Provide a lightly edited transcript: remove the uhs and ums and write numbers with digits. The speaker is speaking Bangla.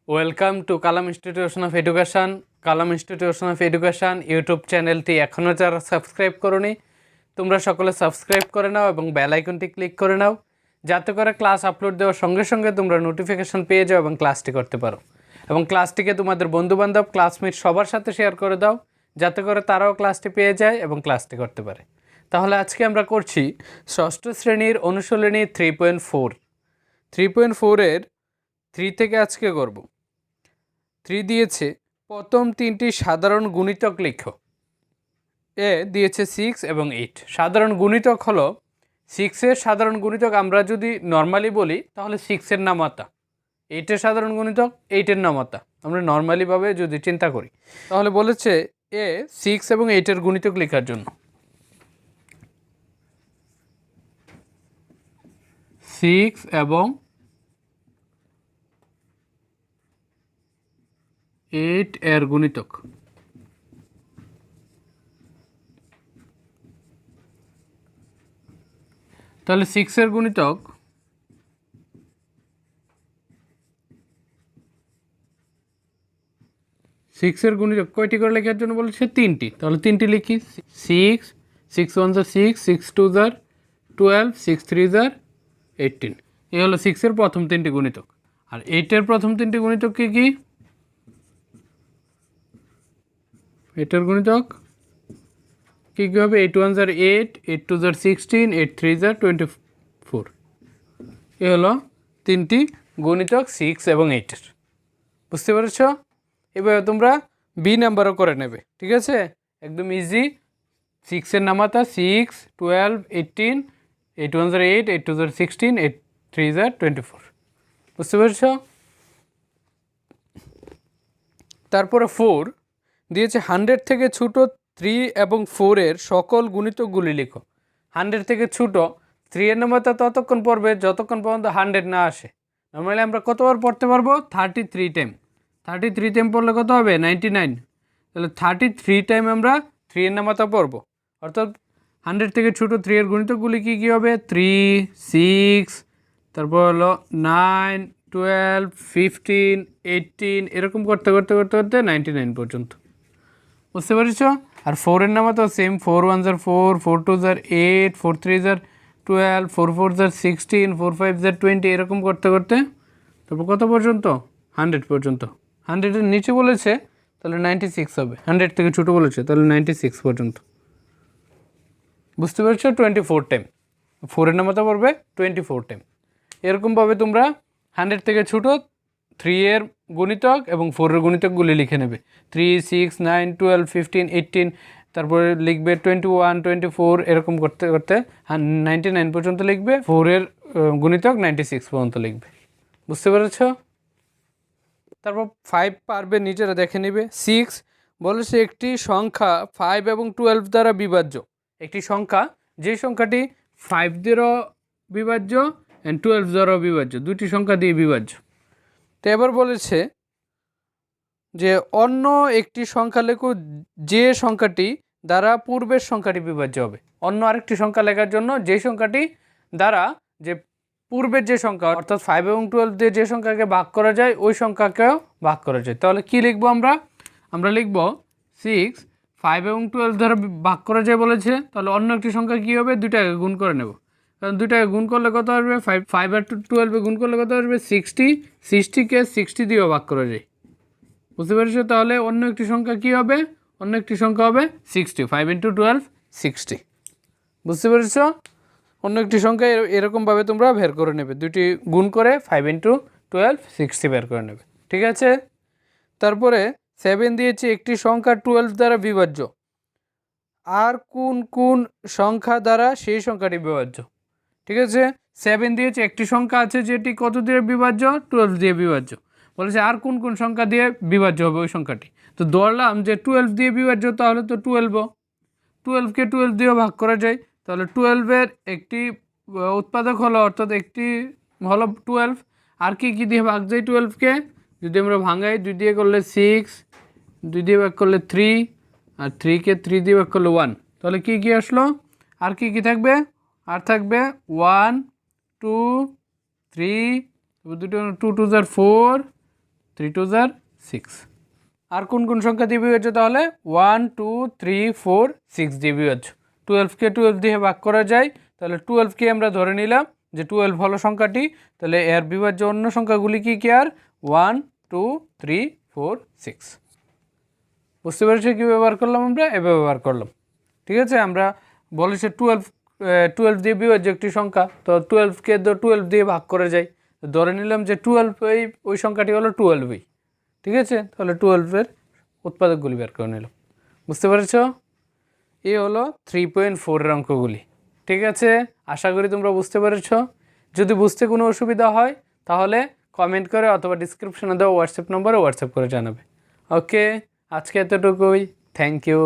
Welcome to Kalam institution of education. Kalam institution of education YouTube চ্যানেলটি এখনও যারা সাবস্ক্রাইব করোনি তোমরা সকলে সাবস্ক্রাইব করে নাও এবং বেল আইকনটি ক্লিক করে নাও, যাতে করে ক্লাস আপলোড দেওয়ার সঙ্গে সঙ্গে তোমরা নোটিফিকেশন পেয়ে যাও এবং ক্লাসটি করতে পারো। এবং ক্লাসটিকে তোমাদের বন্ধুবান্ধব ক্লাসমেট সবার সাথে শেয়ার করে দাও, যাতে করে তারাও ক্লাসটি পেয়ে যায় এবং ক্লাসটি করতে পারে। তাহলে আজকে আমরা করছি ষষ্ঠ শ্রেণীর অনুশীলনী 3.4। 3.4-এর 3 থেকে আজকে করব। 3 দিয়েছে প্রথম তিনটি সাধারণ গুণিতক লিখো। এ দিয়েছে 6 এবং 8। সাধারণ গুণিতক হলো 6-এর সাধারণ গুণিতক আমরা যদি নর্মালি বলি তাহলে 6-এর নামাতা, 8-এর সাধারণ গুণিতক 8-এর নামাতা। আমরা নর্মালিভাবে যদি চিন্তা করি তাহলে বলেছে এ 6 এবং 8-এর গুণিতক লেখার জন্য 6 এবং 8 এর গুণিতক। তাহলে 6 এর গুণিতক 6 এর গুণিতক কয়টি করে লেখার জন্য বলেছে? 3টি। তাহলে 3টি লিখি। 6 6 1 6 6 2 12 6 3 18। এই হলো 6 এর প্রথম 3টি গুণিতক। আর 8 এর প্রথম 3টি গুণিতক কি কি? 8 এর গুণিতক কি কি হবে? 8 1 8 8 2 16 8 3 24। এ হলো 3টি গুণিতক 6 এবং 8-এর। বুঝতে পেরেছ? এবার তোমরা বি নাম্বারও করে নেবে, ঠিক আছে? একদম ইজি। 6-এর নামাতা 6 12 18 8 1 8 8 2 16 8 3 24। বুঝতে পেরেছ? তারপরে 4 দিয়েছে 100 থেকে ছোটো 3 এবং 4-এর সকল গুণিতকগুলি লিখো। 100 থেকে ছোটো 3-এর নামাতা ততক্ষণ পড়বে যতক্ষণ পর্যন্ত 100 না আসে। নর্মালি আমরা কতবার পড়তে পারবো? 33 টাইম। 33 টাইম পড়লে কত হবে? 99। তাহলে 33 টাইম আমরা 3-এর নামাতা পড়বো। অর্থাৎ 100 থেকে ছোটো 3-এর গুণিতকগুলি কী কী হবে? 3 6 তারপর হলো 9 12 15 18 এরকম করতে করতে করতে করতে 99 পর্যন্ত। বুঝতে পেরেছ? আর 4-এর নামাতা সেম। 4 1 4 4 2 8 4 3 12 4 4 16 4 5 20 এরকম করতে করতে তারপর কত পর্যন্ত? 100 পর্যন্ত। 100-এর নিচে বলেছে তাহলে 96 হবে। 100 থেকে ছোটো বলেছে তাহলে 96 পর্যন্ত। বুঝতে পেরেছ? 24 টাইম। 4-এর নামাতা পড়বে 24 টাইম। এরকমভাবে তোমরা 100 থেকে ছোটো 3-এর গুণিতক এবং 4-এর গুণিতকগুলি লিখে নেবে। 3 6 9 12 15 18 তারপরে লিখবে 21 24 এরকম করতে করতে 99 পর্যন্ত লিখবে। 4-এর গুণিতক 96 পর্যন্ত লিখবে। বুঝতে পেরেছ? তারপর 5 পারবে নিজেরা দেখে নেবে। 6 বলেছে একটি সংখ্যা 5 এবং 12 দ্বারা বিভাজ্য। একটি সংখ্যা যে সংখ্যাটি 5 দ্বারা বিভাজ্য অ্যান্ড 12 দ্বারা বিভাজ্য, দুটি সংখ্যা দিয়ে বিভাজ্য। তো এবার বলেছে যে অন্য একটি সংখ্যা লেখো যে সংখ্যাটি দ্বারা পূর্বের সংখ্যাটি বিভাজ্য হবে। অন্য আরেকটি সংখ্যা লেখার জন্য যে সংখ্যাটি দ্বারা যে পূর্বের যে সংখ্যা অর্থাৎ 5 এবং 12 দিয়ে যে সংখ্যাকে ভাগ করা যায় ওই সংখ্যাকেও ভাগ করা যায়। তাহলে কি লিখবো আমরা? আমরা লিখব 6 5 এবং 12 দ্বারা ভাগ করা যায় বলেছে, তাহলে অন্য একটি সংখ্যা কী হবে? 2টাকে গুণ করে নেব। কারণ 2টাকে গুণ করলে কত আসবে? 5 আর 12 গুণ করলে কত আসবে? 60। 60কে 60 দিয়েও ভাগ করা যায়। বুঝতে পেরেছো? তাহলে অন্য একটি সংখ্যা কী হবে? অন্য একটি সংখ্যা হবে 60। 5 × 12 60। বুঝতে পেরেছো? অন্য একটি সংখ্যা এরকমভাবে তোমরা বের করে নেবে। দুটি গুণ করে 5 × 12 60 বের করে নেবে, ঠিক আছে? তারপরে 7 দিয়েছে একটি সংখ্যা 12 দ্বারা বিভাজ্য। আর কোন কোন সংখ্যা দ্বারা সেই সংখ্যাটি বিভাজ্য? ঠিক আছে? 7 দিয়েছে একটি সংখ্যা আছে যেটি কত দিয়ে বিভাজ্য? 12 দিয়ে বিভাজ্য। বলেছে আর কোন কোন সংখ্যা দিয়ে বিভাজ্য হবে ওই সংখ্যাটি। তো ধরলাম যে 12 দিয়ে বিভাজ্য, তাহলে তো 12ও। 12কে 12 দিয়েও ভাগ করা যায়। তাহলে 12-এর একটি উৎপাদক হলো অর্থাৎ একটি হলো 12। আর কি কী দিয়ে ভাগ যায় 12কে? যদি আমরা ভাঙাই 2 দিয়ে করলে 6, 2 দিয়ে ভাগ করলে 3, আর 3কে 3 দিয়ে ভাগ করলে 1। তাহলে কি কি আসলো? আর কি কি থাকবে? আর থাকবে 1 2 3, 2 2 4 3 2 जार 6। আর কোন কোন সংখ্যা দিয়ে বিভাজ্য তাহলে 1 2 3 4 6 দিয়ে বিভাজ্য। 12কে 12 দিয়ে ভাগ করা যায়, তাহলে 12কে আমরা ধরে নিলাম যে 12 হলো সংখ্যাটি, তাহলে এর বিভাজ্য অন্য সংখ্যাগুলি কি কি আর 1 2 3 4 6। বুঝতে পেরেছি কী ব্যবহার করলাম আমরা? এভাবে ব্যবহার করলাম। ঠিক আছে, আমরা বলেছি 12 দিয়ে বিভাজ্য একটি সংখ্যা, তো 12কে 12 দিয়ে ভাগ করে যায়, ধরে নিলাম যে 12 ওই সংখ্যাটি হলো 12ই। ঠিক আছে, তাহলে 12-এর উৎপাদকগুলি বের করে নিলাম। বুঝতে পেরেছ? এই হলো 3.4-এর অঙ্কগুলি। ঠিক আছে, আশা করি তোমরা বুঝতে পেরেছ। যদি বুঝতে কোনো অসুবিধা হয় তাহলে কমেন্ট করে অথবা ডিসক্রিপশনে দেওয়া হোয়াটসঅ্যাপ নম্বরে হোয়াটসঅ্যাপ করে জানাবে। ওকে, আজকে এতটুকুই। Thank you.